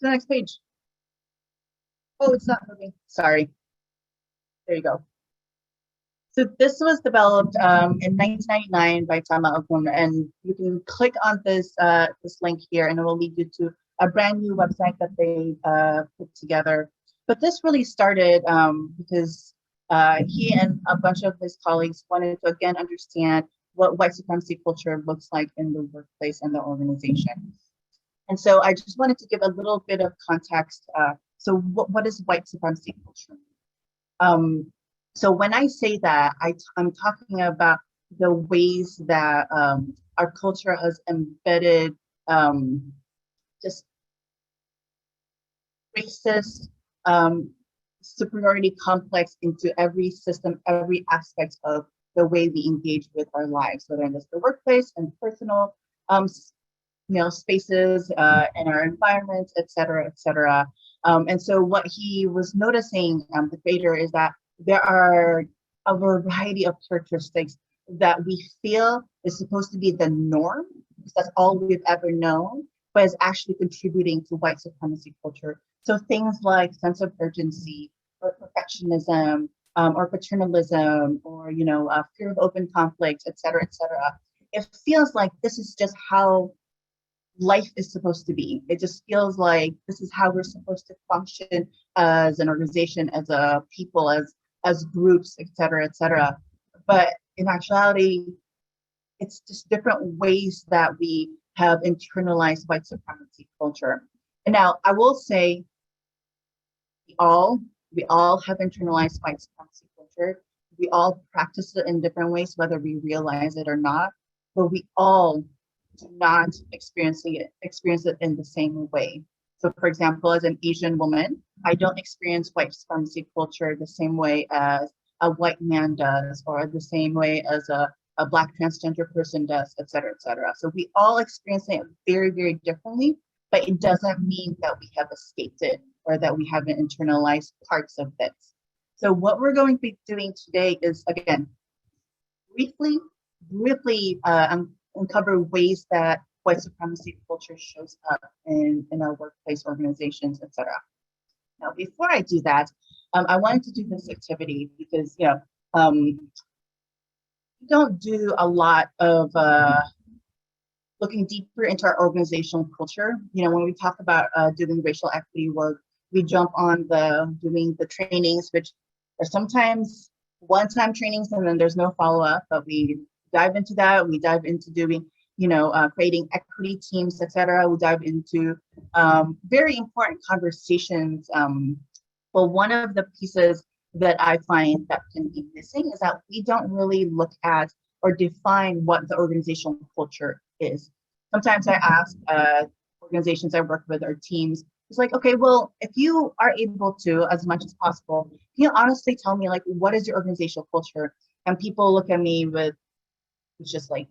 to the next page. Oh, it's not moving. Sorry. There you go. So this was developed in 1999 by Tema Okun, and you can click on this link here, and it will lead you to a brand new website that they put together. But this really started because he and a bunch of his colleagues wanted to again understand what white supremacy culture looks like in the workplace and the organization. And so I just wanted to give a little bit of context. So what is white supremacy culture? So when I say that, I'm talking about the ways that our culture has embedded just racist superiority complex into every system, every aspect of the way we engage with our lives, whether it's the workplace and personal spaces and our environments, et cetera, et cetera. And so what he was noticing, the creator, is that there are a variety of characteristics that we feel is supposed to be the norm, because that's all we've ever known, but is actually contributing to white supremacy culture. So things like sense of urgency, or perfectionism, or paternalism, or fear of open conflict, et cetera, et cetera. It feels like this is just how life is supposed to be. It just feels like this is how we're supposed to function as an organization, as a people, as groups, et cetera, et cetera. But in actuality, it's just different ways that we have internalized white supremacy culture. And now I will say we all have internalized white supremacy culture. We all practice it in different ways, whether we realize it or not, but we all do not experience it in the same way. So for example, as an Asian woman, I don't experience white supremacy culture the same way as a white man does, or the same way as a Black transgender person does, et cetera, et cetera. So we all experience it very, very differently, but it doesn't mean that we have escaped it or that we haven't internalized parts of this. So what we're going to be doing today is, again, briefly uncover ways that white supremacy culture shows up in our workplace, organizations, et cetera. Now, before I do that, I wanted to do this activity because, we don't do a lot of looking deeper into our organizational culture. When we talk about doing racial equity work, we jump on doing the trainings, which are sometimes one-time trainings and then there's no follow-up, but we dive into that. We dive into doing, creating equity teams, et cetera. We dive into very important conversations. Well, one of the pieces that I find that can be missing is that we don't really look at or define what the organizational culture is. Sometimes I ask organizations I work with or teams, it's like, okay, well, if you are able to, as much as possible, can you honestly tell me, like, what is your organizational culture? And people look at me with, it's just like,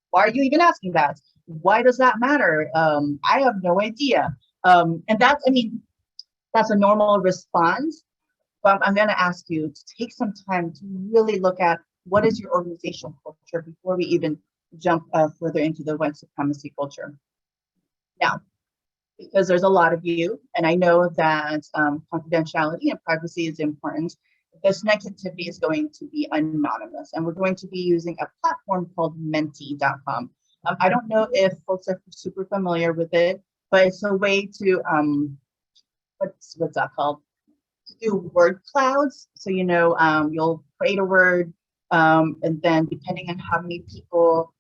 why are you even asking that? Why does that matter? I have no idea. And that's a normal response. But I'm going to ask you to take some time to really look at what is your organizational culture before we even jump further into the white supremacy culture. Now, because there's a lot of you, and I know that confidentiality and privacy is important, this next activity is going to be anonymous, and we're going to be using a platform called menti.com. I don't know if folks are super familiar with it, but it's a way to, what's that called? To do word clouds. So, you'll create a word, and then depending on how many people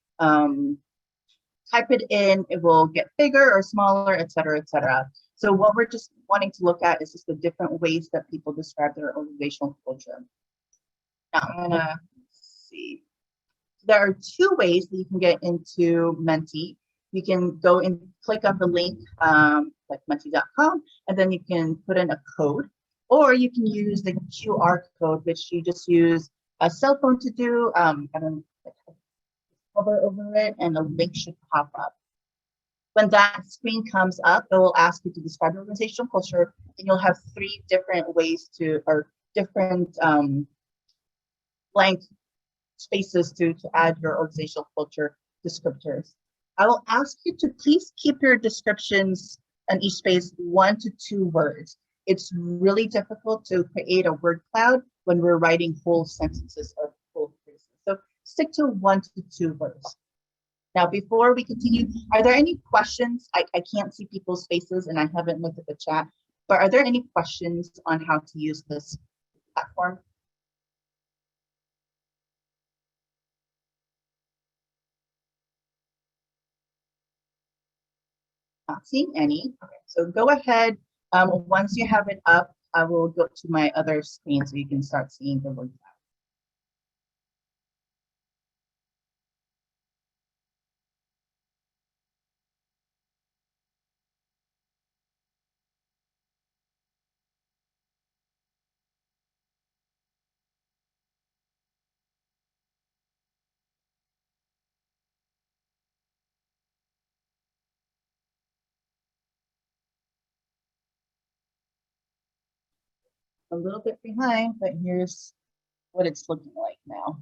type it in, it will get bigger or smaller, et cetera, et cetera. So what we're just wanting to look at is just the different ways that people describe their organizational culture. Now I'm gonna see. There are two ways that you can get into Menti. You can go and click on the link, like menti.com, and then you can put in a code, or you can use the QR code, which you just use a cell phone to do. And then hover over it and a link should pop up. When that screen comes up, it will ask you to describe your organizational culture, and you'll have three different ways to, or different blank spaces to add your organizational culture descriptors. I will ask you to please keep your descriptions on each space 1 to 2 words. It's really difficult to create a word cloud when we're writing whole sentences or whole phrases. So stick to 1 to 2 words. Now, before we continue, are there any questions? I can't see people's faces and I haven't looked at the chat, but are there any questions on how to use this platform? Not seeing any. Okay, so go ahead. Once you have it up, I will go to my other screen so you can start seeing the word cloud. A little bit behind, but here's what it's looking like now.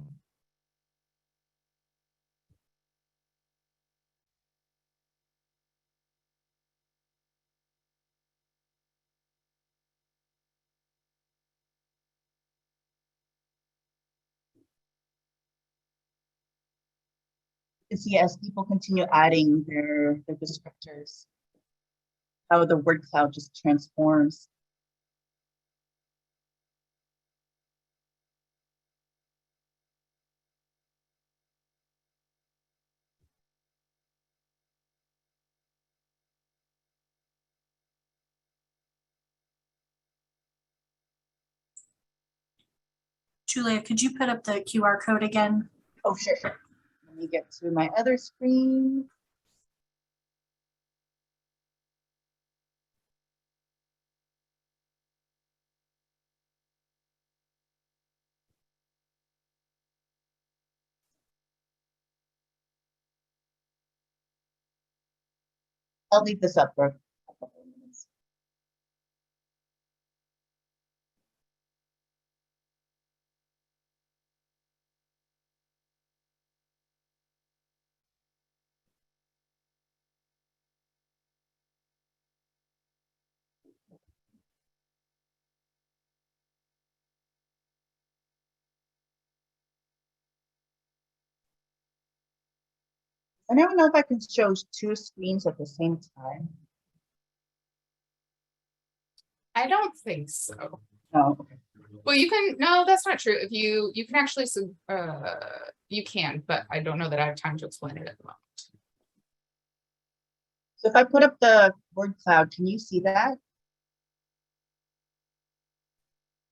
You can see as people continue adding their descriptors, how the word cloud just transforms. Julia, could you put up the QR code again? Oh, sure. Let me get to my other screen. I'll leave this up for a couple of minutes. I don't know if I can show 2 screens at the same time. I don't think so. Oh, okay. Well, you can, no, that's not true. If you can actually, you can, but I don't know that I have time to explain it at the moment. So if I put up the word cloud, can you see that?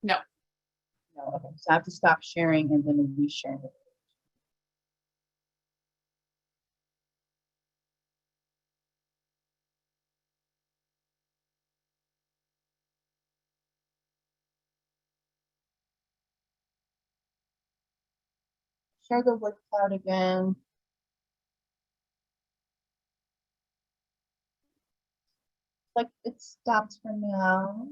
No. No, okay. So I have to stop sharing and then reshare it. Share the word cloud again. Like it stopped for now.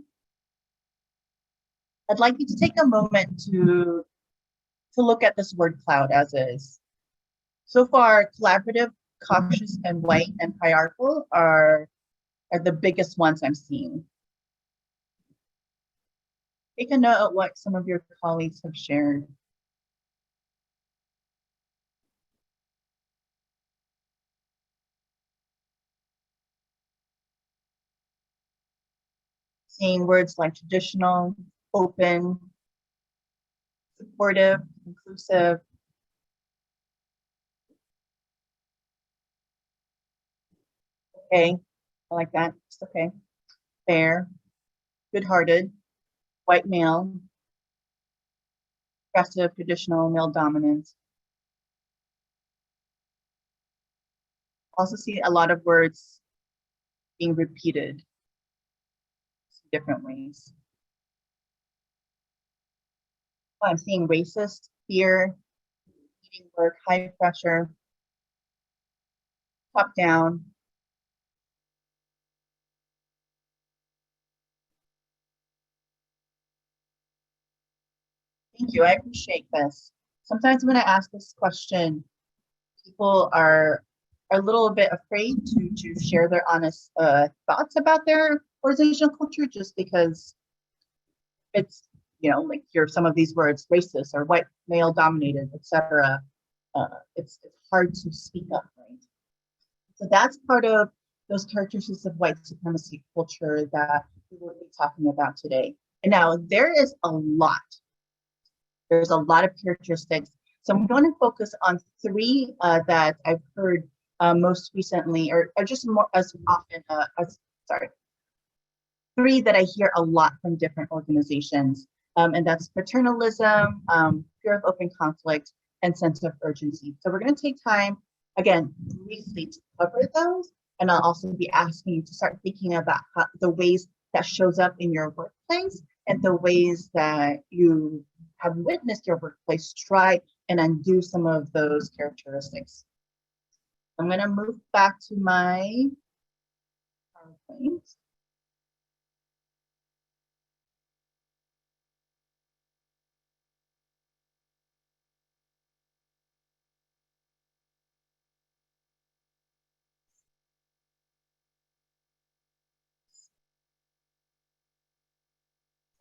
I'd like you to take a moment to look at this word cloud as is. So far, collaborative, cautious, and white and hierarchical are the biggest ones I'm seeing. Take a note of what some of your colleagues have shared. Seeing words like traditional, open, supportive, inclusive. Okay, I like that. It's okay. Fair, good-hearted, white male, progressive, traditional, male dominant. Also see a lot of words being repeated different ways. Oh, I'm seeing racist, fear, eating work, high pressure, top down. Thank you, I appreciate this. Sometimes when I ask this question, people are are a little bit afraid to share their honest thoughts about their organizational culture, just because it's, like hear some of these words, racist or white male dominated, etc. It's hard to speak up, right? So that's part of those characteristics of white supremacy culture that we will be talking about today. And now there is a lot. There's a lot of characteristics. So I'm going to focus on three that I've heard most recently, or just more as often three that I hear a lot from different organizations. And that's paternalism, fear of open conflict, and sense of urgency. So we're going to take time, again, briefly to cover those. And I'll also be asking you to start thinking about the ways that shows up in your workplace and the ways that you have witnessed your workplace try and undo some of those characteristics. I'm going to move back to my PowerPoint.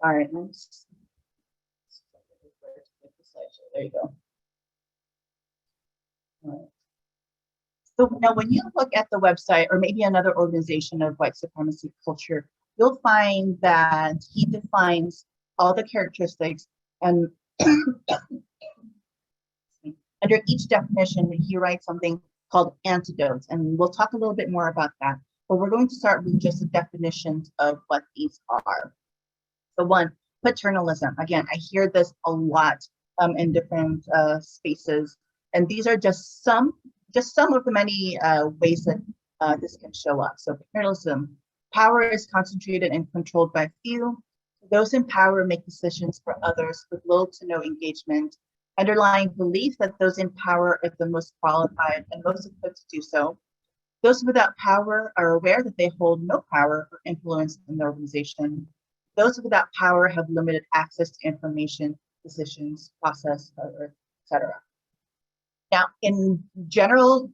All right, let's. There you go. All right. So now when you look at the website or maybe another organization of white supremacy culture, you'll find that he defines all the characteristics, and under each definition, he writes something called antidotes. And we'll talk a little bit more about that. But we're going to start with just the definitions of what these are. So one, paternalism. Again, I hear this a lot in different spaces. And these are just some of the many ways that this can show up. So paternalism, power is concentrated and controlled by few. Those in power make decisions for others with little to no engagement, underlying belief that those in power are the most qualified and most equipped to do so. Those without power are aware that they hold no power or influence in the organization. Those without power have limited access to information, decisions, process, etc. Now, in general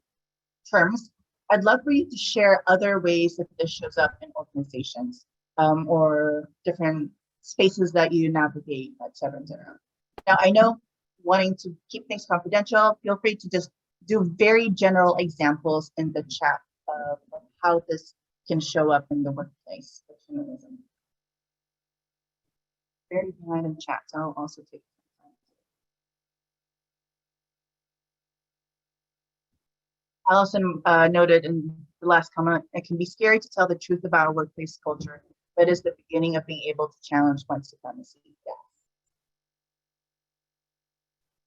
terms, I'd love for you to share other ways that this shows up in organizations or different spaces that you navigate, et cetera, et cetera. Now, I know wanting to keep things confidential, feel free to just do very general examples in the chat of how this can show up in the workplace. Paternalism. Very behind in the chat, so I'll also take some time. Allison noted in the last comment, it can be scary to tell the truth about a workplace culture, but is the beginning of being able to challenge white supremacy. Yeah.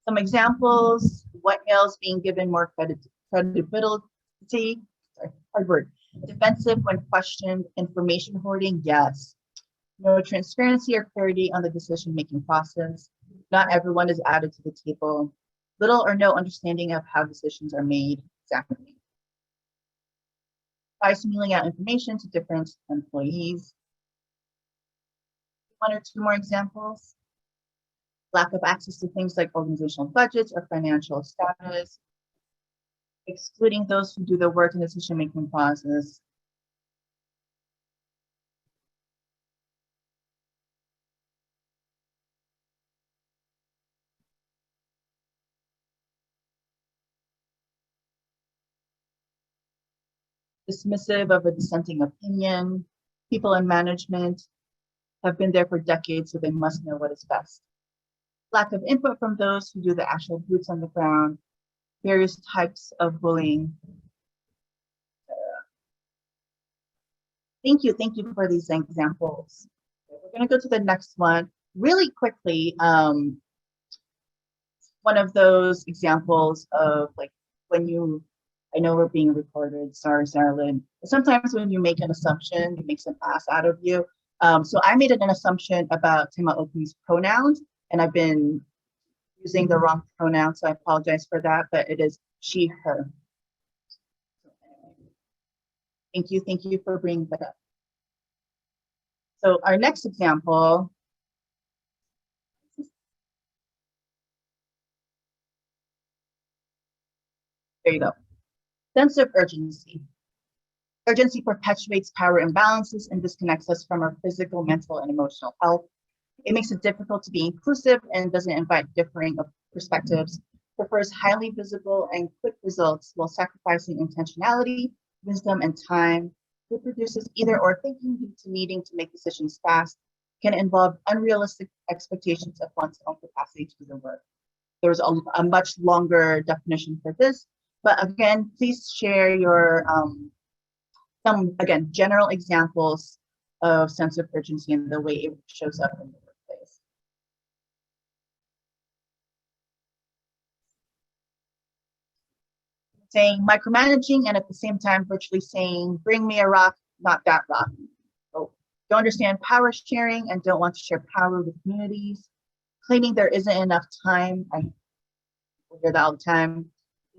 Some examples, white males being given more credibility, hard word, defensive when questioned, information hoarding, yes. No transparency or clarity on the decision-making process. Not everyone is added to the table. Little or no understanding of how decisions are made, exactly. Piecemealing out information to different employees. One or two more examples. Lack of access to things like organizational budgets or financial status. Excluding those who do the work in the decision-making process. Dismissive of a dissenting opinion. People in management have been there for decades, so they must know what is best. Lack of input from those who do the actual boots on the ground. Various types of bullying. Thank you for these examples. We're going to go to the next one really quickly. One of those examples of like when you, I know we're being recorded, sorry, Sarah Lynn. Sometimes when you make an assumption, you make some ass out of you. So I made an assumption about Tema Okun's pronouns, and I've been using the wrong pronoun, so I apologize for that, but it is she, her. Thank you for bringing that up. So our next example. There you go. Sense of urgency. Urgency perpetuates power imbalances and disconnects us from our physical, mental, and emotional health. It makes it difficult to be inclusive and doesn't invite differing perspectives, prefers highly visible and quick results while sacrificing intentionality, wisdom, and time. It produces either or thinking due to needing to make decisions fast, can involve unrealistic expectations of one's own capacity to do the work. There's a much longer definition for this, but again, please share your some, again, general examples of sense of urgency and the way it shows up in the workplace. Saying micromanaging and at the same time virtually saying, bring me a rock, not that rock. Oh, don't understand power sharing and don't want to share power with communities. Claiming there isn't enough time. I hear that all the time.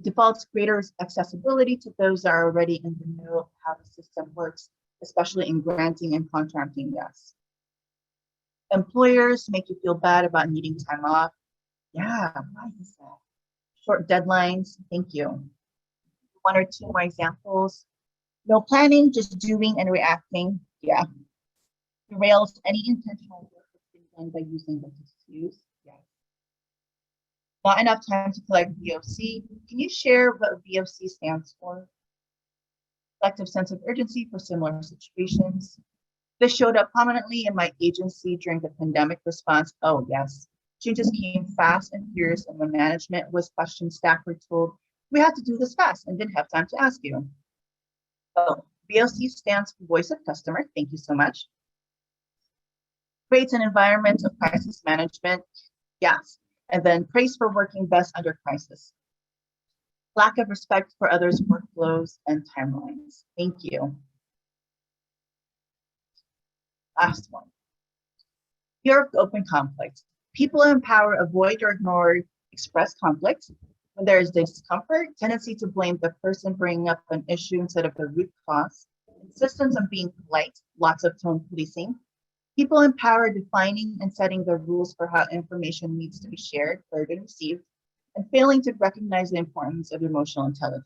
Defaults greater accessibility to those that are already in the know of how the system works, especially in granting and contracting, yes. Employers make you feel bad about needing time off. Yeah, why is that? Short deadlines, thank you. One or two more examples. No planning, just doing and reacting, yeah. Derails any intentional work that's been done by using the excuse, yeah. Not enough time to collect VOC. Can you share what VOC stands for? Collective sense of urgency for similar situations. This showed up prominently in my agency during the pandemic response. Oh yes, changes came fast and furious, and when management was questioned, staff were told, we have to do this fast and didn't have time to ask you. Oh, VOC stands for Voice of Customer. Thank you so much. Creates an environment of crisis management. Yes. And then praise for working best under crisis. Lack of respect for others' workflows and timelines. Thank you. Last one. Fear of open conflict. People in power avoid or ignore expressed conflict. When there is discomfort, tendency to blame the person bringing up an issue instead of the root cause. Insistence on being polite, lots of tone policing. People in power defining and setting the rules for how information needs to be shared, heard, and received, and failing to recognize the importance of emotional intelligence.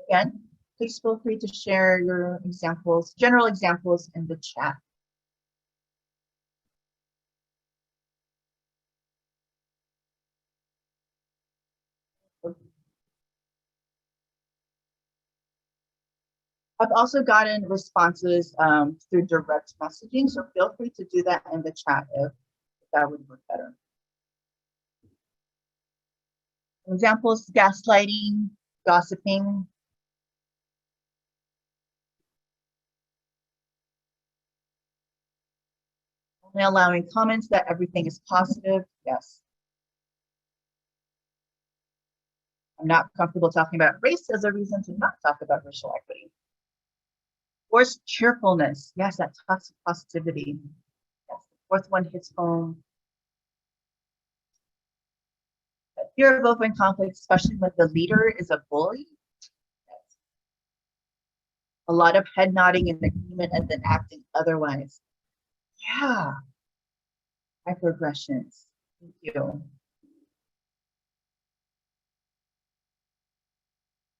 Again, please feel free to share your examples, general examples in the chat. I've also gotten responses through direct messaging, so feel free to do that in the chat if that would work better. Examples: gaslighting, gossiping. Only allowing comments that everything is positive, yes. I'm not comfortable talking about race as a reason to not talk about racial equity. Forced cheerfulness, yes, that toxic positivity. Yes, the fourth one hits home. Fear of open conflict, especially when the leader is a bully. Yes. A lot of head nodding in agreement and then acting otherwise. Yeah. Microaggressions. Thank you.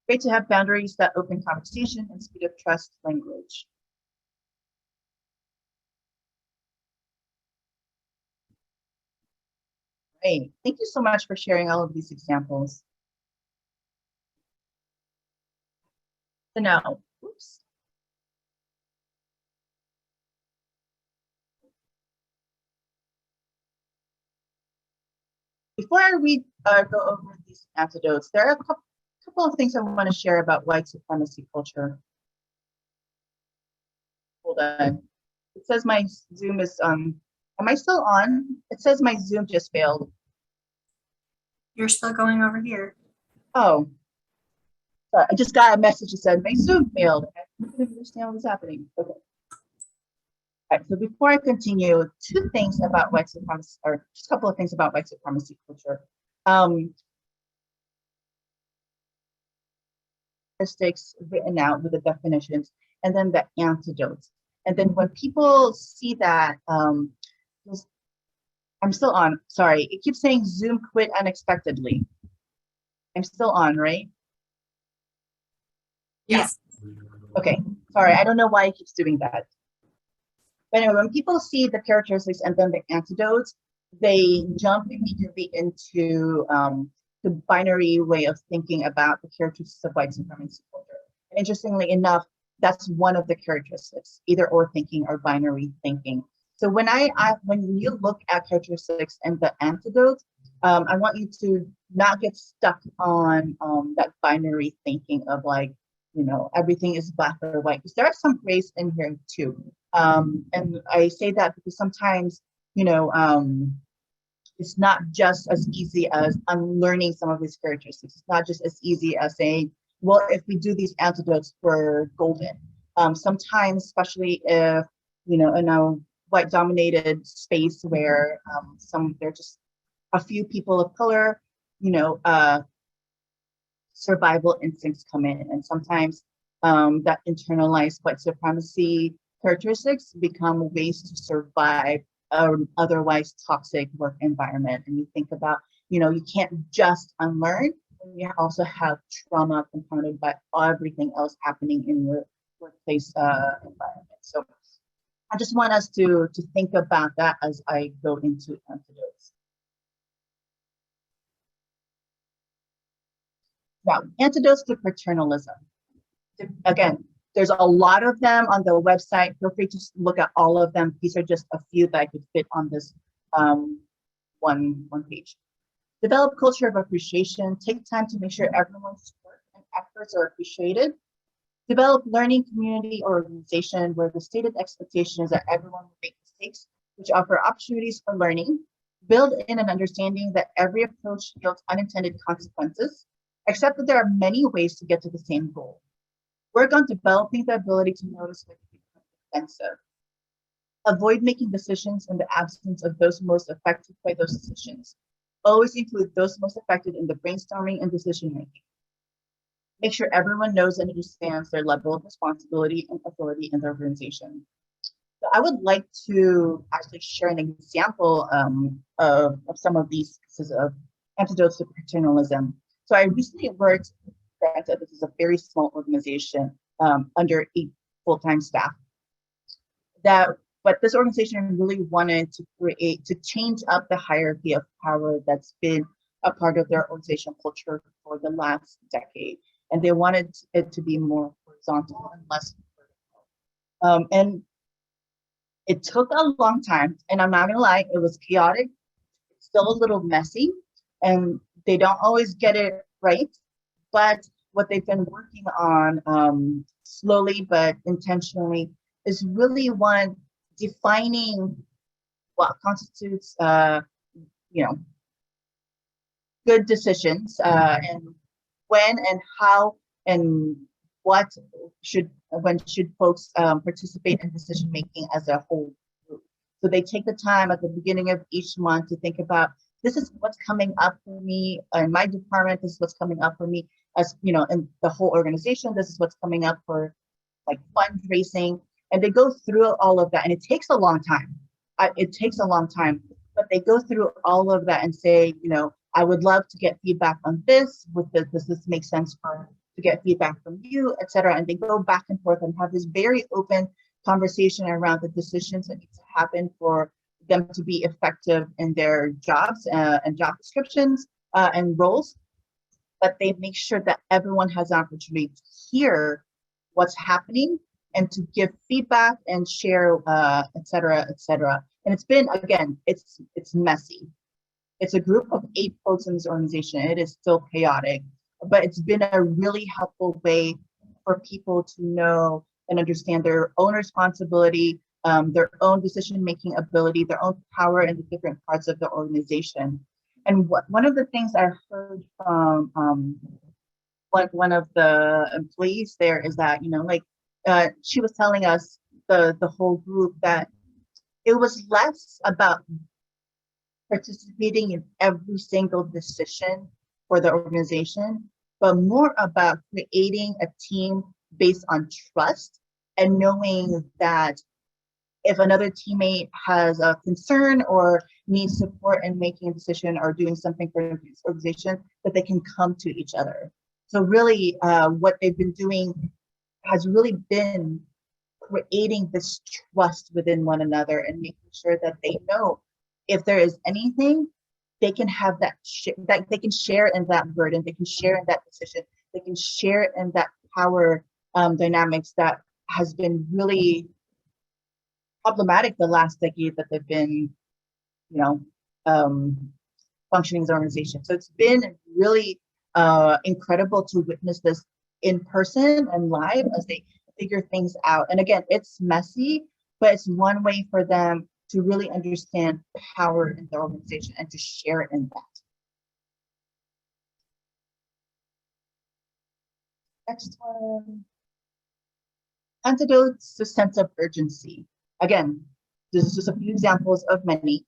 Great to have boundaries that open conversation and speed of trust language. Great. Thank you so much for sharing all of these examples. So now, oops. Before I go over these antidotes, there are a couple of things I want to share about white supremacy culture. Hold on. It says my Zoom is am I still on? It says my Zoom just failed. You're still going over here. Oh. Sorry, I just got a message that said my Zoom failed. I didn't understand what was happening. Okay. All right, so before I continue, two things about white supremacy, or just a couple of things about white supremacy culture. Characteristics written out with the definitions, and then the antidotes. And then when people see that, I'm still on, sorry, it keeps saying Zoom quit unexpectedly. I'm still on, right? Yes. Okay, sorry, I don't know why it keeps doing that. But anyway, when people see the characteristics and then the antidotes, they jump immediately into the binary way of thinking about the characteristics of white supremacy culture. And interestingly enough, that's one of the characteristics, either or thinking or binary thinking. So when when you look at characteristics and the antidotes, I want you to not get stuck on that binary thinking of like, everything is black or white, because there are some grays in here too. And I say that because sometimes, it's not just as easy as unlearning some of these characteristics. It's not just as easy as saying, well, if we do these antidotes, we're golden. Sometimes, especially if, in a white dominated space where there are just a few people of color, survival instincts come in. And sometimes that internalized white supremacy characteristics become ways to survive an otherwise toxic work environment. And you think about, you can't just unlearn, you also have trauma compounded by everything else happening in your workplace environment. So I just want us to think about that as I go into antidotes. Now, antidotes to paternalism. Again, there's a lot of them on the website. Feel free to look at all of them. These are just a few that I could fit on this one page. Develop culture of appreciation. Take time to make sure everyone's work and efforts are appreciated. Develop learning community or organization where the stated expectation is that everyone will make mistakes, which offer opportunities for learning. Build in an understanding that every approach yields unintended consequences. Accept that there are many ways to get to the same goal. Work on developing the ability to notice when you become defensive. Avoid making decisions in the absence of those most affected by those decisions. Always include those most affected in the brainstorming and decision making. Make sure everyone knows and understands their level of responsibility and authority in the organization. So I would like to actually share an example of some of these pieces of antidotes to paternalism. So I recently worked, granted this is a very small organization, under 8 full-time staff. But this organization really wanted to change up the hierarchy of power that's been a part of their organizational culture for the last decade. And they wanted it to be more horizontal and less vertical. And it took a long time, and I'm not gonna lie, it was chaotic, still a little messy, and they don't always get it right. But what they've been working on slowly but intentionally is really defining what constitutes good decisions, and when and how and when should folks participate in decision making as a whole group. So they take the time at the beginning of each month to think about, this is what's coming up for me in my department, this is what's coming up for me as in the whole organization, this is what's coming up for like fundraising. And they go through all of that, and it takes a long time. But they go through all of that and say, I would love to get feedback on this. Does this make sense to get feedback from you, et cetera? And they go back and forth and have this very open conversation around the decisions that need to happen for them to be effective in their jobs and job descriptions and roles. But they make sure that everyone has the opportunity to hear what's happening and to give feedback and share, et cetera, et cetera. And it's been, again, it's messy. It's a group of 8 folks in this organization. It is still chaotic, but it's been a really helpful way for people to know and understand their own responsibility, their own decision-making ability, their own power in the different parts of the organization. And one of the things I heard from one of the employees there is that, she was telling us, the whole group, that it was less about participating in every single decision for the organization, but more about creating a team based on trust and knowing that if another teammate has a concern or needs support in making a decision or doing something for the organization, that they can come to each other. So really, what they've been doing has really been creating this trust within one another and making sure that they know if there is anything, they can have that they can share in that burden, they can share in that decision, they can share in that power dynamics that has been really problematic the last decade that they've been, functioning as an organization. So it's been really incredible to witness this in person and live as they figure things out. And again, it's messy, but it's one way for them to really understand power in the organization and to share in that. Next one. Antidotes to sense of urgency. Again, this is just a few examples of many.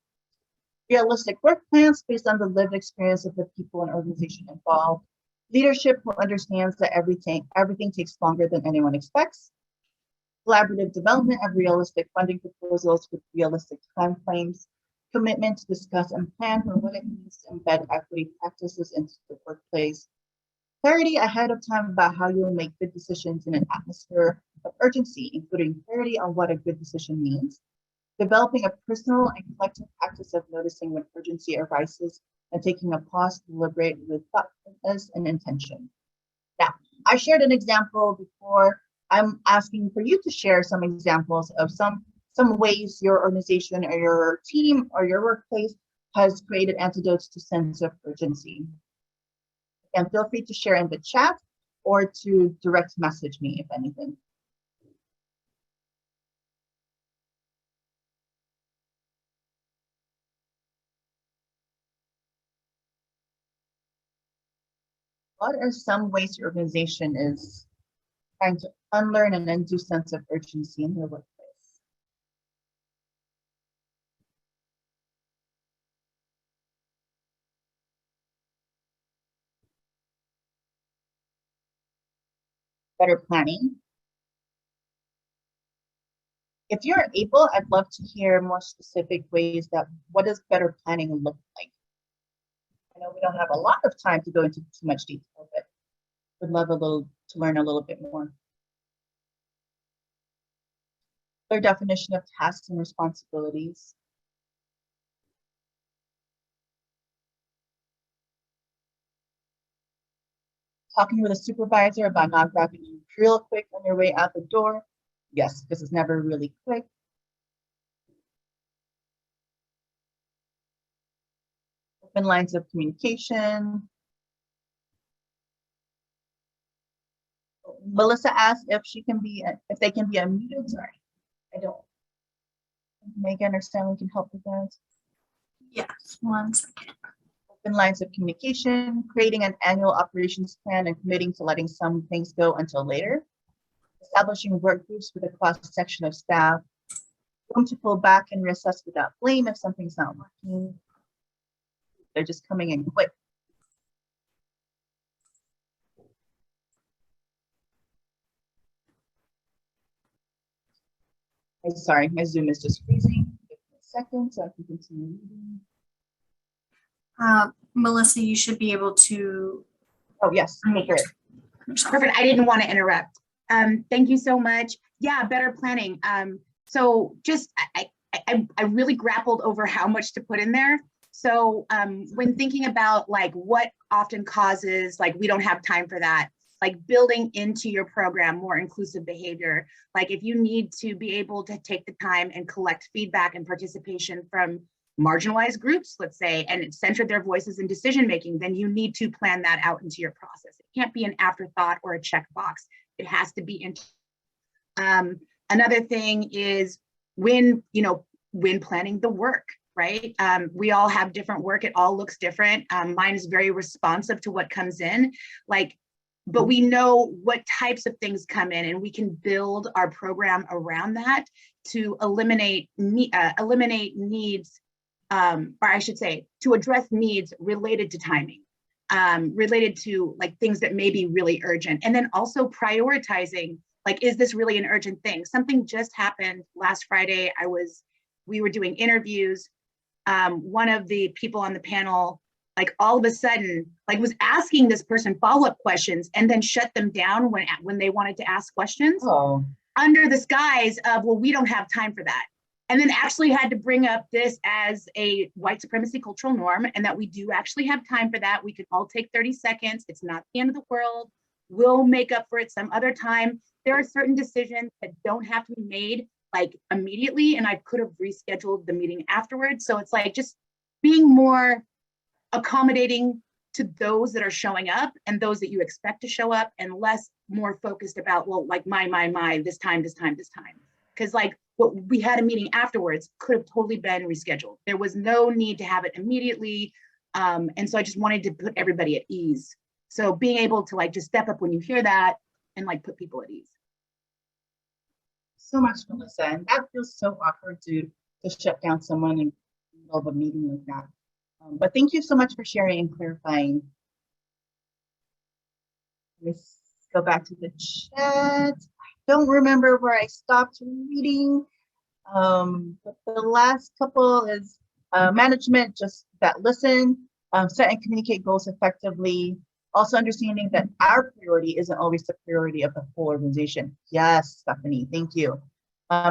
Realistic work plans based on the lived experience of the people and organization involved. Leadership who understands that everything takes longer than anyone expects. Collaborative development of realistic funding proposals with realistic time frames. Commitment to discuss and plan for what it means to embed equity practices into the workplace. Clarity ahead of time about how you'll make good decisions in an atmosphere of urgency, including clarity on what a good decision means. Developing a personal and collective practice of noticing when urgency arises and taking a pause to deliberate with thoughtfulness and intention. Now, I shared an example before. I'm asking for you to share some examples of some ways your organization or your team or your workplace has created antidotes to sense of urgency. And feel free to share in the chat or to direct message me if anything. What are some ways your organization is trying to unlearn and undo sense of urgency in their workplace? Better planning. If you're able, I'd love to hear more specific ways that what does better planning look like? I know we don't have a lot of time to go into too much detail, but would love to learn a little bit more. Their definition of tasks and responsibilities. Talking with a supervisor about not grabbing you real quick on your way out the door. Yes, this is never really quick. Open lines of communication. Melissa asked if they can be unmuted. Sorry, I don't. Megan or Stanley can help with that. Yes, 1 second. Open lines of communication, creating an annual operations plan and committing to letting some things go until later. Establishing work groups with a cross-section of staff. Room to pull back and reassess without blame if something's not working. They're just coming in quick. Sorry, my Zoom is just freezing. Give me a second so I can continue reading. Melissa, you should be able to. Oh, yes. Great. Perfect. I didn't want to interrupt. Thank you so much. Yeah, better planning. So just, I really grappled over how much to put in there. So when thinking about like what often causes, like we don't have time for that, like building into your program more inclusive behavior. Like if you need to be able to take the time and collect feedback and participation from marginalized groups, let's say, and center their voices in decision-making, then you need to plan that out into your process. It can't be an afterthought or a checkbox. It has to be in. Another thing is when planning the work, right? We all have different work. It all looks different. Mine is very responsive to what comes in, but we know what types of things come in and we can build our program around that to eliminate needs, or I should say, to address needs related to timing, related to like things that may be really urgent. And then also prioritizing, like, is this really an urgent thing? Something just happened last Friday. We were doing interviews. One of the people on the panel like all of a sudden, like was asking this person follow-up questions and then shut them down when they wanted to ask questions under the guise of, well, we don't have time for that. And then actually had to bring up this as a white supremacy cultural norm, and that we do actually have time for that. We could all take 30 seconds. It's not the end of the world. We'll make up for it some other time. There are certain decisions that don't have to be made like immediately, and I could have rescheduled the meeting afterwards. So it's like just being more accommodating to those that are showing up and those that you expect to show up, and less more focused about, well, like my, this time. Because like what we had a meeting afterwards could have totally been rescheduled. There was no need to have it immediately. And so I just wanted to put everybody at ease. So being able to like just step up when you hear that and like put people at ease. So much, Melissa, and that feels so awkward to shut down someone in the middle of a meeting like that. But thank you so much for sharing and clarifying. Let's go back to the chat. I don't remember where I stopped reading, but the last couple is management, just that listen, set and communicate goals effectively. Also understanding that our priority isn't always the priority of the whole organization. Yes, Stephanie, thank you.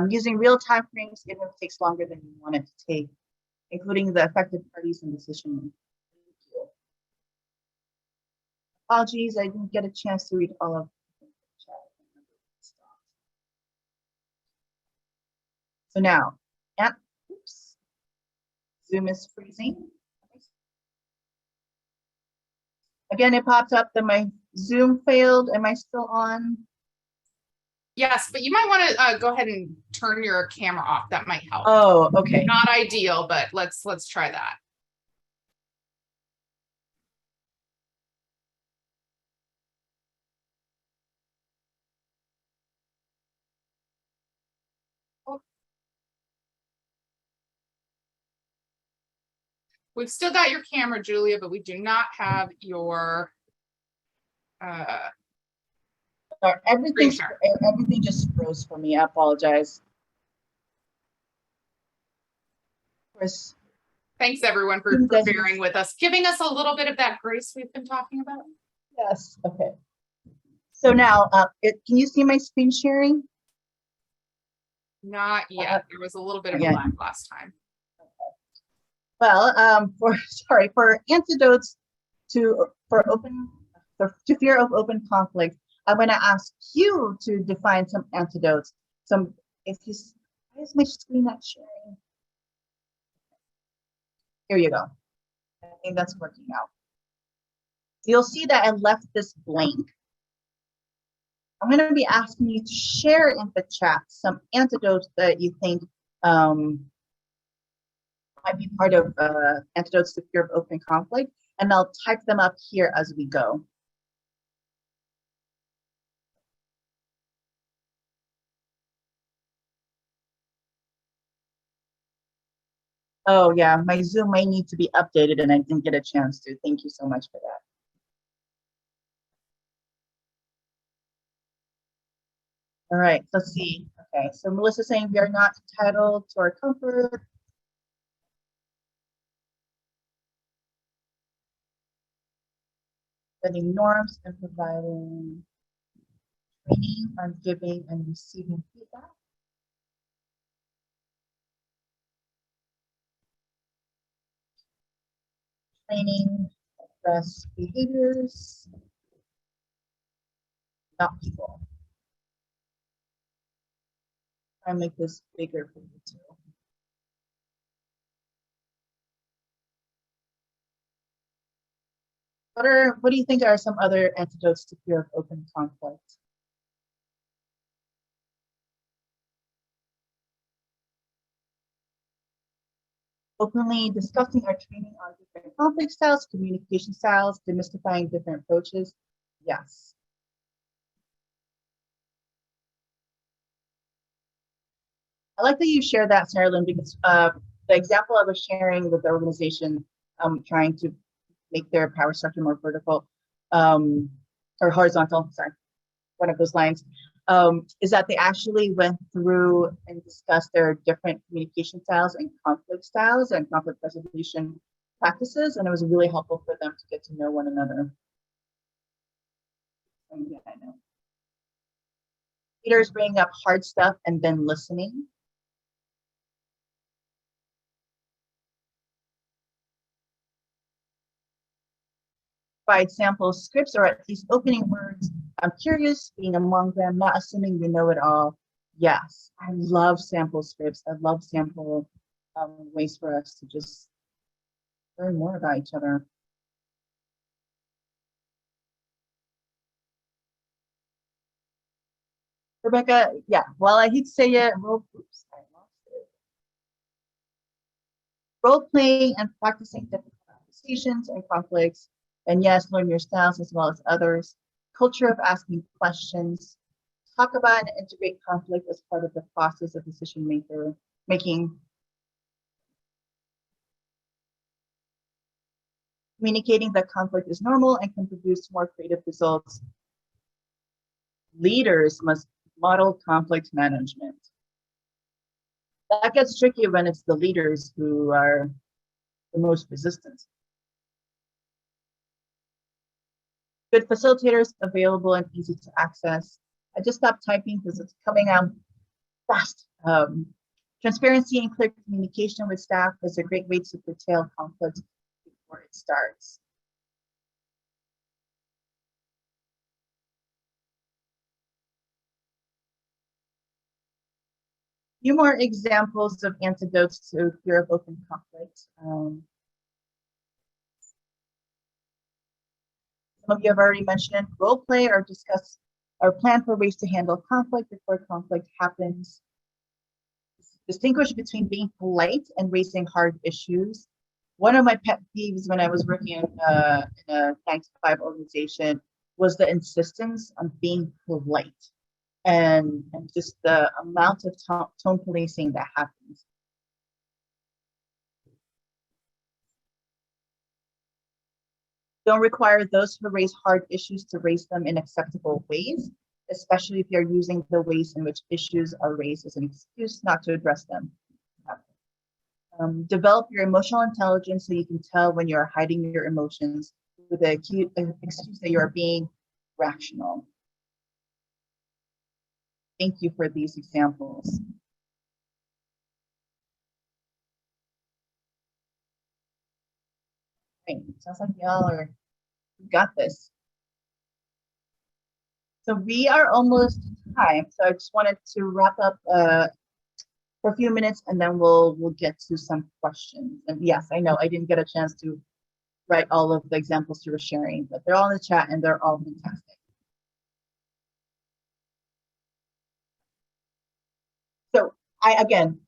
Using real time frames, even if it takes longer than you want it to take, including the affected parties and decision making. Thank you. Apologies, I didn't get a chance to read all of the chat. So now, oops, Zoom is freezing. Again, it popped up that my Zoom failed. Am I still on? Yes, but you might want to go ahead and turn your camera off. That might help. Oh, okay. Not ideal, but let's try that. We've still got your camera, Julia, but we do not have your Everything share. just froze for me. I apologize. Of course. Thanks everyone for bearing with us, giving us a little bit of that grace we've been talking about. Yes. Okay. So now, can you see my screen sharing? Not yet. There was a little bit of a lag last time. Well, for antidotes to fear of open conflict, I'm going to ask you to define some antidotes. Why is my screen not sharing? Here you go. I think that's working out. You'll see that I left this blank. I'm going to be asking you to share in the chat some antidotes that you think might be part of antidotes to fear of open conflict, and I'll type them up here as we go. Oh yeah, my Zoom may need to be updated and I didn't get a chance to. Thank you so much for that. All right, let's see. Okay, so Melissa's saying we are not entitled to our comfort. Setting norms and providing training on giving and receiving feedback. Training, address behaviors, not people. Try and make this bigger for you too. What do you think are some other antidotes to fear of open conflict? Openly discussing or training on different conflict styles, communication styles, demystifying different approaches. Yes. I like that you shared that, Sarah Lynn, because the example I was sharing with the organization trying to make their power structure more vertical or horizontal, sorry, one of those lines, is that they actually went through and discussed their different communication styles and conflict resolution practices, and it was really helpful for them to get to know one another. Yeah, I know. Leaders bringing up hard stuff and then listening. Provide sample scripts or at least opening words. I'm curious, being among them, not assuming you know it all. Yes, I love sample scripts. I love sample ways for us to just learn more about each other. Rebecca, yeah, well, I hate to say it, role playing and practicing different conversations and conflicts. And yes, learn your styles as well as others. Culture of asking questions. Talk about and integrate conflict as part of the process of decision making. Communicating that conflict is normal and can produce more creative results. Leaders must model conflict management. That gets tricky when it's the leaders who are the most resistant. Good facilitators available and easy to access. I just stopped typing because it's coming out fast. Transparency and clear communication with staff is a great way to curtail conflict before it starts. Few more examples of antidotes to fear of open conflict. Some of you have already mentioned role play or discuss or plan for ways to handle conflict before conflict happens. Distinguish between being polite and raising hard issues. One of my pet peeves when I was working in a 9-to-5 organization was the insistence on being polite and just the amount of tone policing that happens. Don't require those who raise hard issues to raise them in acceptable ways, especially if you're using the ways in which issues are raised as an excuse not to address them. Develop your emotional intelligence so you can tell when you're hiding your emotions with the excuse that you're being rational. Thank you for these examples. Great. Sounds like y'all are got this. So we are almost time. So I just wanted to wrap up for a few minutes and then we'll get to some questions. And yes, I know I didn't get a chance to write all of the examples you were sharing, but they're all in the chat and they're all fantastic. So again,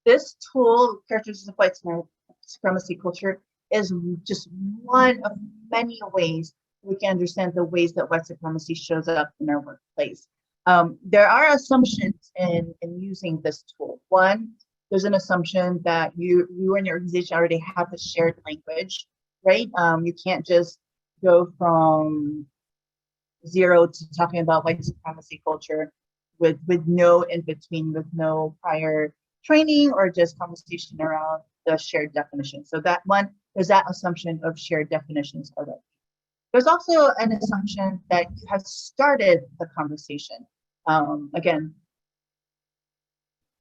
this tool, Characteristics of White Supremacy Culture, is just one of many ways we can understand the ways that white supremacy shows up in our workplace. There are assumptions in using this tool. One, there's an assumption that you and your organization already have a shared language, right? You can't just go from zero to talking about white supremacy culture with no in between, with no prior training or just conversation around the shared definition. So that one, there's that assumption of shared definitions already. There's also an assumption that you have started the conversation. Again,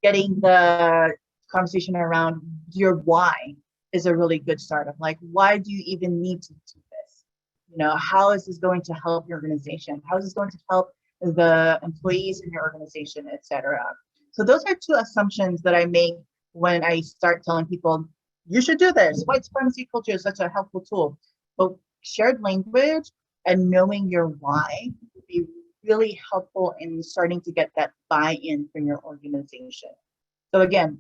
getting the conversation around your why is a really good start of like, why do you even need to do this? You know, how is this going to help your organization? How is this going to help the employees in your organization, et cetera? So those are two assumptions that I make when I start telling people, you should do this. White supremacy culture is such a helpful tool. But shared language and knowing your why would be really helpful in starting to get that buy-in from your organization. So again,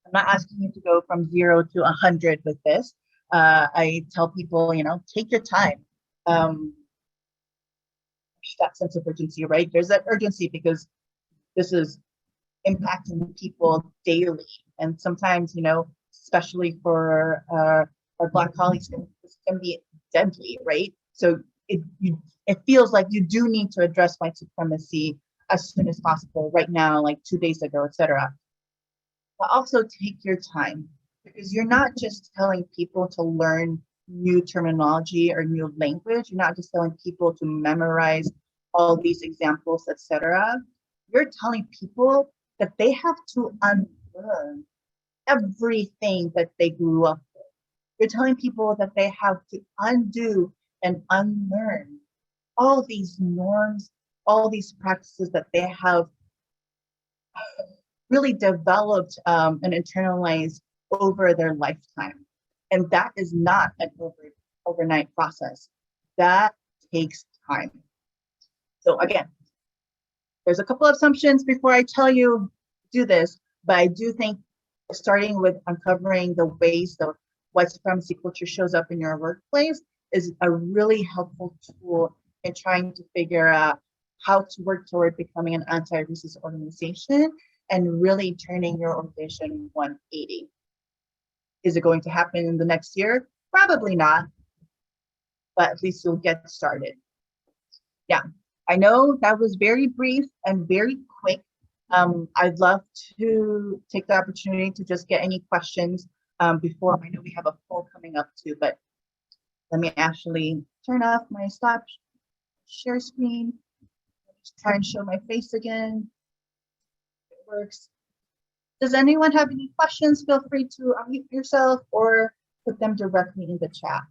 I'm not asking you to go from 0 to 100 with this. I tell people, you know, take your time. That sense of urgency, right? There's that urgency because this is impacting people daily. And sometimes, you know, especially for our Black colleagues, this can be deadly, right? So it feels like you do need to address white supremacy as soon as possible, right now, like 2 days ago, et cetera. But also take your time. because you're not just telling people to learn new terminology or new language. You're not just telling people to memorize all these examples, etc. You're telling people that they have to unlearn everything that they grew up with. You're telling people that they have to undo and unlearn all these norms, all these practices that they have really developed and internalized over their lifetime. And that is not an overnight process. That takes time. So again, there's a couple of assumptions before I tell you do this, but I do think starting with uncovering the ways the white supremacy culture shows up in your workplace is a really helpful tool in trying to figure out how to work toward becoming an anti-racist organization and really turning your organization 180. Is it going to happen in the next year? Probably not, but at least you'll get started. Yeah, I know that was very brief and very quick. I'd love to take the opportunity to just get any questions before. I know we have a poll coming up too, but let me actually turn off my stop share screen. Just try and show my face again. It works. Does anyone have any questions? Feel free to unmute yourself or put them directly in the chat.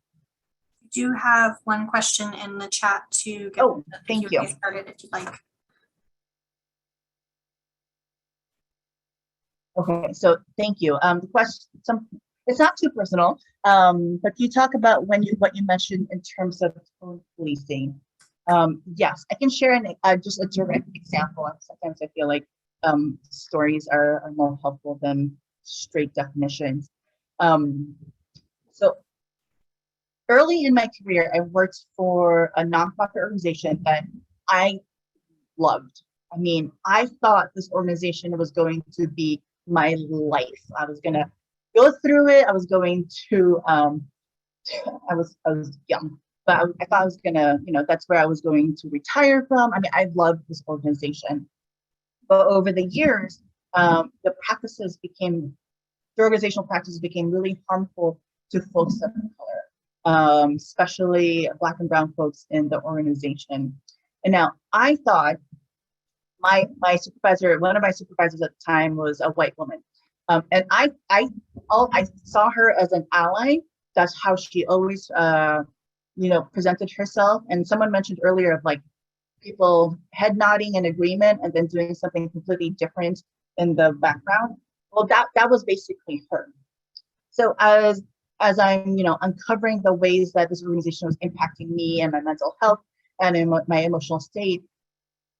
We do have one question in the chat to get thank Q&A you. started if you'd like. Okay, so thank you. The question, it's not too personal, but you talk about what you mentioned in terms of tone policing. Yes, I can share just a direct example. Sometimes I feel like stories are more helpful than straight definitions. So early in my career, I worked for a nonprofit organization that I loved. I mean, I thought this organization was going to be my life. I was gonna go through it. I was going to, I was young, but I thought I was gonna, that's where I was going to retire from. I mean, I loved this organization. But over the years, the organizational practices became really harmful to folks of color, especially Black and brown folks in the organization. And now I thought my supervisor, one of my supervisors at the time was a white woman. And I saw her as an ally. That's how she always, presented herself. And someone mentioned earlier of like people head nodding in agreement and then doing something completely different in the background. Well, that was basically her. So as I'm, uncovering the ways that this organization was impacting me and my mental health and in my emotional state,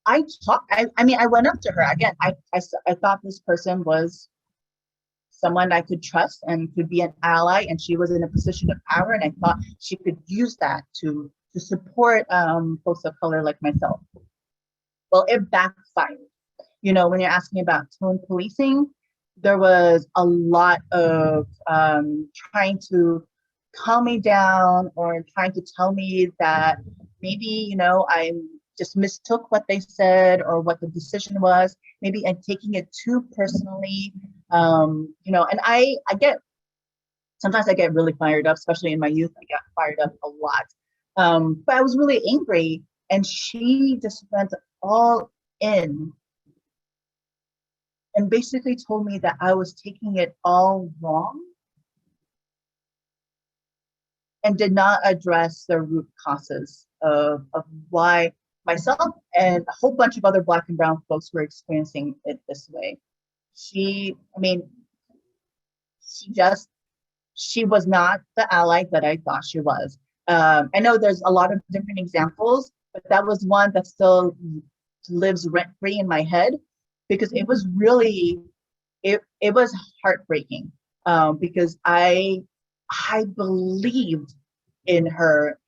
I went up to her again. I thought this person was someone I could trust and could be an ally, and she was in a position of power, and I thought she could use that to support folks of color like myself. Well, it backfired. When you're asking about tone policing, there was a lot of trying to calm me down or trying to tell me that maybe, I just mistook what they said or what the decision was, maybe I'm taking it too personally. And sometimes I get really fired up, especially in my youth, I got fired up a lot. But I was really angry, and she just went all in and basically told me that I was taking it all wrong and did not address the root causes of why myself and a whole bunch of other Black and brown folks were experiencing it this way. She was not the ally that I thought she was. I know there's a lot of different examples, but that was one that still lives rent-free in my head because it was really, it was heartbreaking because I believed in her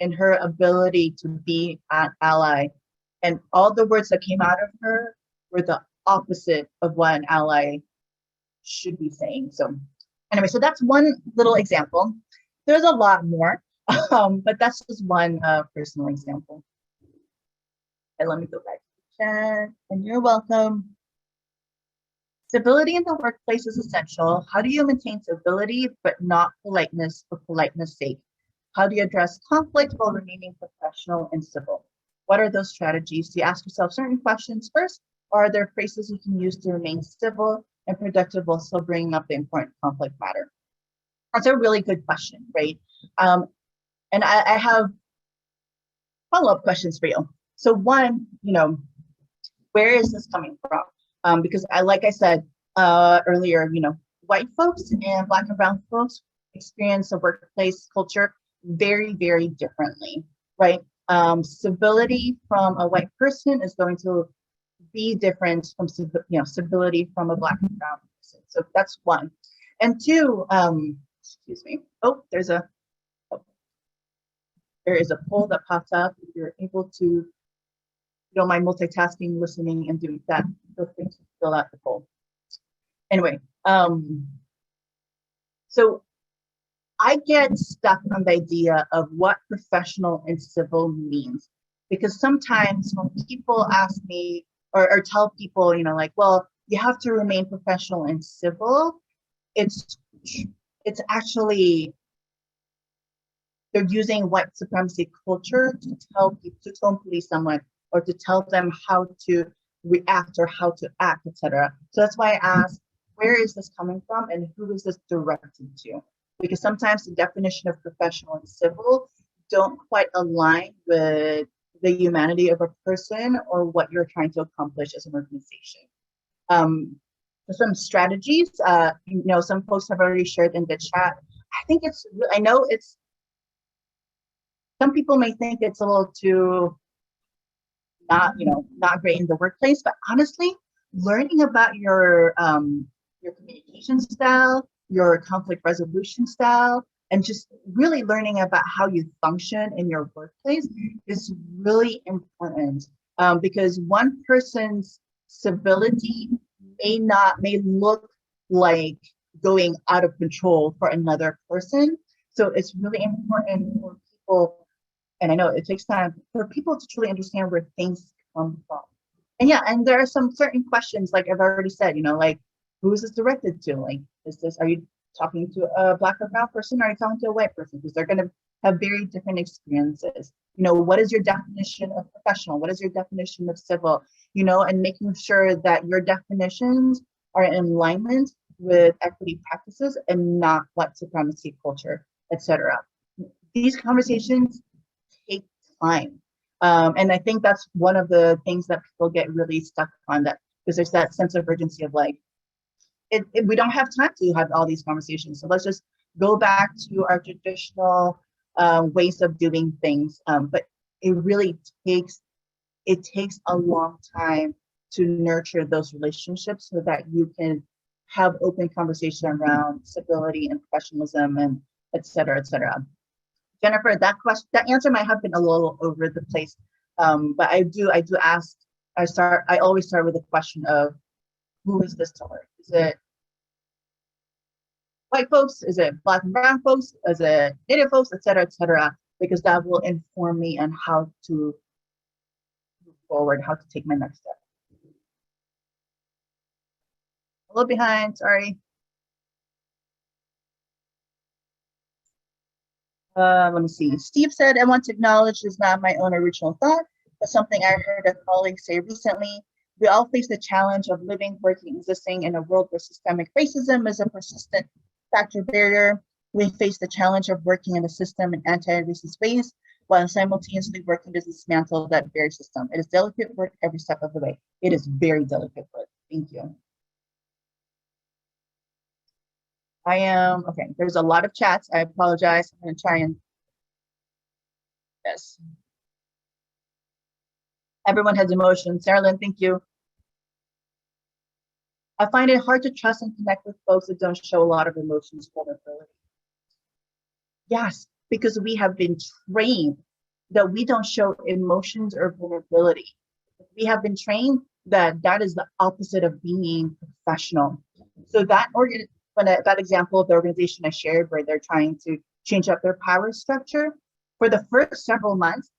ability to be an ally. And all the words that came out of her were the opposite of what an ally should be saying. So anyway, so that's one little example. There's a lot more, but that's just one personal example. And let me go back to the chat, and you're welcome. Civility in the workplace is essential. How do you maintain civility but not politeness for politeness sake? How do you address conflict while remaining professional and civil? What are those strategies? Do you ask yourself certain questions first, or are there phrases you can use to remain civil and productive while still bringing up the important conflict matter? That's a really good question, right? And I have follow-up questions for you. So one, where is this coming from? Because like I said earlier, white folks and Black and brown folks experience the workplace culture very, very differently, right? Civility from a white person is going to be different from civility from a Black and brown person. So that's one. And two, excuse me. There is a poll that popped up. If you're able to, you don't mind multitasking, listening, and doing that, feel free to fill out the poll. Anyway, so I get stuck on the idea of what professional and civil means, because sometimes when people ask me or tell people, well, you have to remain professional and civil, it's actually, they're using white supremacy culture to tell people, to tone police someone, or to tell them how to react or how to act, etc. So that's why I asked, where is this coming from and who is this directed to? Because sometimes the definition of professional and civil don't quite align with the humanity of a person or what you're trying to accomplish as an organization. Some strategies, some folks have already shared in the chat. I know some people may think it's a little too not great in the workplace, but honestly, learning about your communication style, your conflict resolution style, and just really learning about how you function in your workplace is really important, because one person's civility may look like going out of control for another person. So it's really important for people, and I know it takes time for people to truly understand where things come from. And there are some certain questions, like I've already said, like, who is this directed to? Like, are you talking to a Black or brown person, or are you talking to a white person? Because they're going to have very different experiences. What is your definition of professional? What is your definition of civil? And making sure that your definitions are in alignment with equity practices and not white supremacy culture, etc. These conversations take time. And I think that's one of the things that people get really stuck on, that because there's that sense of urgency of like, we don't have time to have all these conversations. So let's just go back to our traditional ways of doing things. But it really takes a long time to nurture those relationships so that you can have open conversation around civility and professionalism and et cetera, et cetera. Jennifer, that answer might have been a little over the place, but I do ask. I always start with the question of, who is this toward? Is it white folks? Is it Black and brown folks? Is it Native folks, et cetera, et cetera? Because that will inform me on how to move forward, how to take my next step. A little behind, sorry. Let me see. Steve said, I want to acknowledge this is not my own original thought, but something I heard a colleague say recently. We all face the challenge of living, working, existing in a world where systemic racism is a persistent factor barrier. We face the challenge of working in a system in anti-racist ways while simultaneously working to dismantle that very system. It is delicate work every step of the way. It is very delicate work. Thank you. Okay, there's a lot of chats. I apologize. I'm going to try and, yes. Everyone has emotions. Sarah Lynn, thank you. I find it hard to trust and connect with folks that don't show a lot of emotions, vulnerability. Yes, because we have been trained that we don't show emotions or vulnerability. We have been trained that that is the opposite of being professional. So that example of the organization I shared where they're trying to change up their power structure, for the first several months,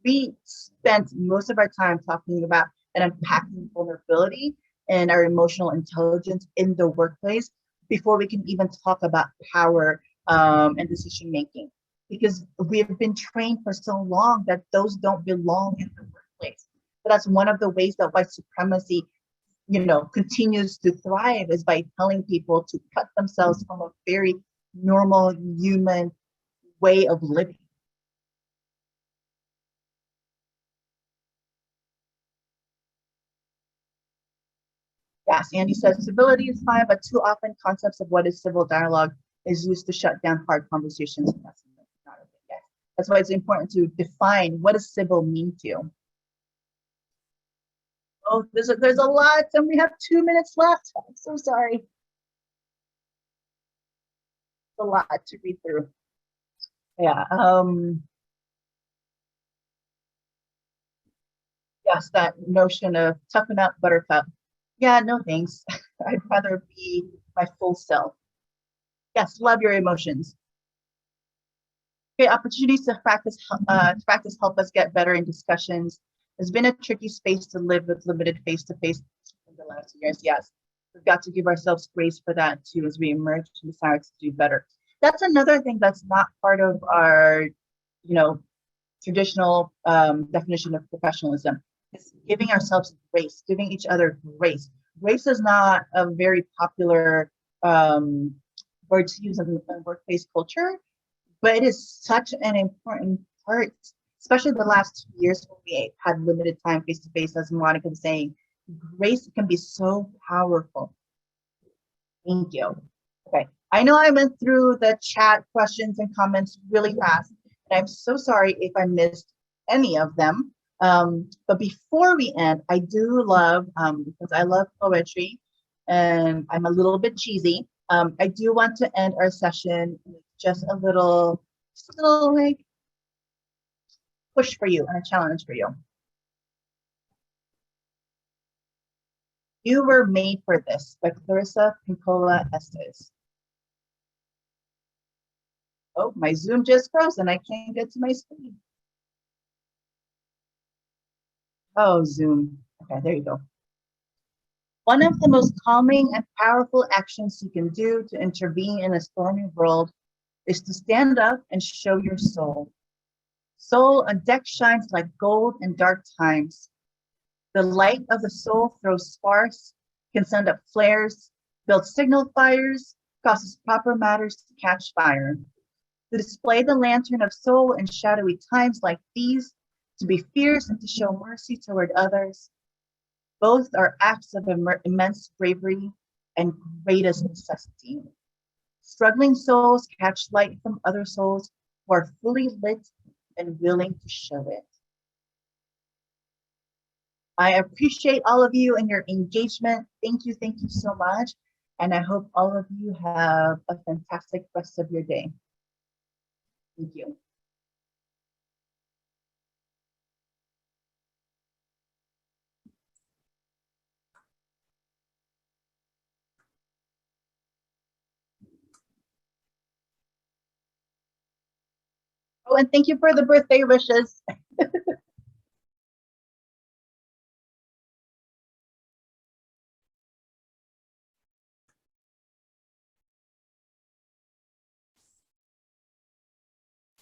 we spent most of our time talking about and unpacking vulnerability and our emotional intelligence in the workplace before we can even talk about power and decision making. Because we have been trained for so long that those don't belong in the workplace. But that's one of the ways that white supremacy, continues to thrive, is by telling people to cut themselves from a very normal human way of living. Yes, Andy says civility is fine, but too often concepts of what is civil dialogue is used to shut down hard conversations. That's not okay. Yes. That's why it's important to define what does civil mean to you. Oh, there's a lot, and we have 2 minutes left. I'm so sorry. It's a lot to read through. Yeah. Yes, that notion of toughen up, buttercup. Yeah, no thanks. I'd rather be my full self. Yes, love your emotions. Okay, opportunities to practice help us get better in discussions. It's been a tricky space to live with limited face-to-face in the last years. Yes, we've got to give ourselves grace for that too as we emerge and desire to do better. That's another thing that's not part of our, traditional definition of professionalism. It's giving ourselves grace, giving each other grace. Grace is not a very popular word to use in workplace culture, but it is such an important part, especially the last 2 years when we had limited time face to face, as Monica was saying. Grace can be so powerful. Thank you. Okay, I know I went through the chat questions and comments really fast, and I'm so sorry if I missed any of them. But before we end, I do love, because I love poetry and I'm a little bit cheesy, I do want to end our session with just a little like push for you and a challenge for you. You Were Made for This by Clarissa Pinkola Estes. Oh, my Zoom just froze and I can't get to my screen. Oh, Zoom. Okay, there you go. One of the most calming and powerful actions you can do to intervene in a stormy world is to stand up and show your soul. Soul on deck shines like gold in dark times. The light of the soul throws sparks, can send up flares, build signal fires, causes proper matters to catch fire. To display the lantern of soul in shadowy times like these, to be fierce and to show mercy toward others, both are acts of immense bravery and greatest necessity. Struggling souls catch light from other souls who are fully lit and willing to show it. I appreciate all of you and your engagement. Thank you so much. And I hope all of you have a fantastic rest of your day. Thank you. Oh, and thank you for the birthday wishes.